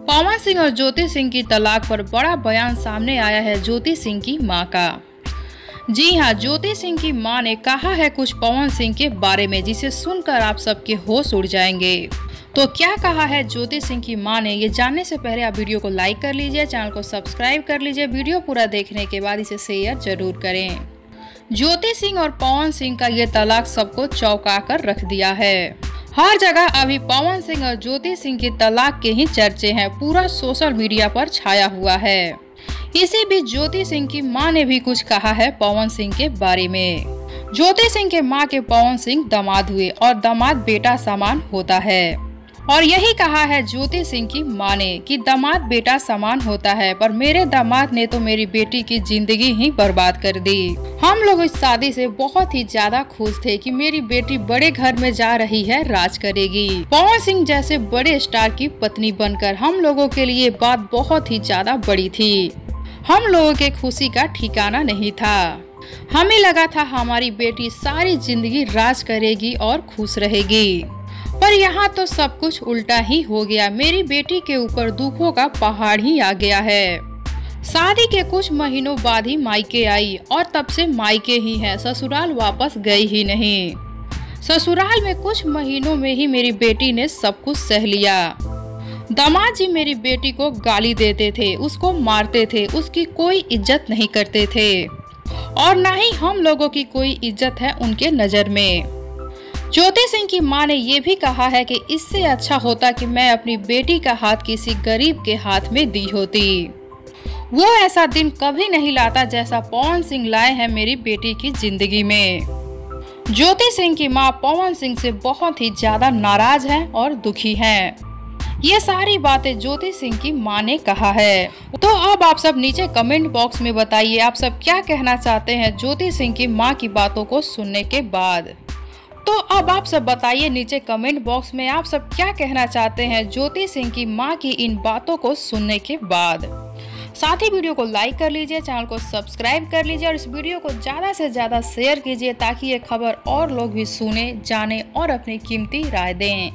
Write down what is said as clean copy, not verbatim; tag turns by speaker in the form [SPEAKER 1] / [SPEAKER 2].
[SPEAKER 1] पवन सिंह और ज्योति सिंह की तलाक पर बड़ा बयान सामने आया है ज्योति सिंह की मां का। जी हां, ज्योति सिंह की मां ने कहा है कुछ पवन सिंह के बारे में जिसे सुनकर आप सबके होश उड़ जाएंगे। तो क्या कहा है ज्योति सिंह की मां ने, ये जानने से पहले आप वीडियो को लाइक कर लीजिए, चैनल को सब्सक्राइब कर लीजिए। वीडियो पूरा देखने के बाद इसे शेयर जरूर करें। ज्योति सिंह और पवन सिंह का ये तलाक सबको चौंका कर रख दिया है। हर जगह अभी पवन सिंह और ज्योति सिंह की तलाक के ही चर्चे हैं, पूरा सोशल मीडिया पर छाया हुआ है। इसी बीच ज्योति सिंह की मां ने भी कुछ कहा है पवन सिंह के बारे में। ज्योति सिंह के मां के पवन सिंह दामाद हुए और दामाद बेटा समान होता है, और यही कहा है ज्योति सिंह की मां ने कि दामाद बेटा समान होता है, पर मेरे दामाद ने तो मेरी बेटी की जिंदगी ही बर्बाद कर दी। हम लोग इस शादी से बहुत ही ज्यादा खुश थे कि मेरी बेटी बड़े घर में जा रही है, राज करेगी। पवन सिंह जैसे बड़े स्टार की पत्नी बनकर हम लोगों के लिए बात बहुत ही ज्यादा बड़ी थी। हम लोगों के खुशी का ठिकाना नहीं था। हमें लगा था हमारी बेटी सारी जिंदगी राज करेगी और खुश रहेगी, पर यहाँ तो सब कुछ उल्टा ही हो गया। मेरी बेटी के ऊपर दुखों का पहाड़ ही आ गया है। शादी के कुछ महीनों बाद ही मायके आई और तब से मायके ही है, ससुराल वापस गई ही नहीं। ससुराल में कुछ महीनों में ही मेरी बेटी ने सब कुछ सह लिया। दामाद जी मेरी बेटी को गाली देते थे, उसको मारते थे, उसकी कोई इज्जत नहीं करते थे, और ना ही हम लोगों की कोई इज्जत है उनके नजर में। ज्योति सिंह की मां ने ये भी कहा है कि इससे अच्छा होता कि मैं अपनी बेटी का हाथ किसी गरीब के हाथ में दी होती। वो ऐसा दिन कभी नहीं लाता जैसा पवन सिंह लाए हैं मेरी बेटी की जिंदगी में। ज्योति सिंह की मां पवन सिंह से बहुत ही ज्यादा नाराज है और दुखी है। ये सारी बातें ज्योति सिंह की मां ने कहा है। तो अब आप सब नीचे कमेंट बॉक्स में बताइए आप सब क्या कहना चाहते हैं ज्योति सिंह की मां की बातों को सुनने के बाद। तो अब आप सब बताइए नीचे कमेंट बॉक्स में आप सब क्या कहना चाहते हैं ज्योति सिंह की मां की इन बातों को सुनने के बाद। साथ ही वीडियो को लाइक कर लीजिए, चैनल को सब्सक्राइब कर लीजिए और इस वीडियो को ज़्यादा से ज़्यादा शेयर कीजिए ताकि ये खबर और लोग भी सुने, जाने और अपनी कीमती राय दें।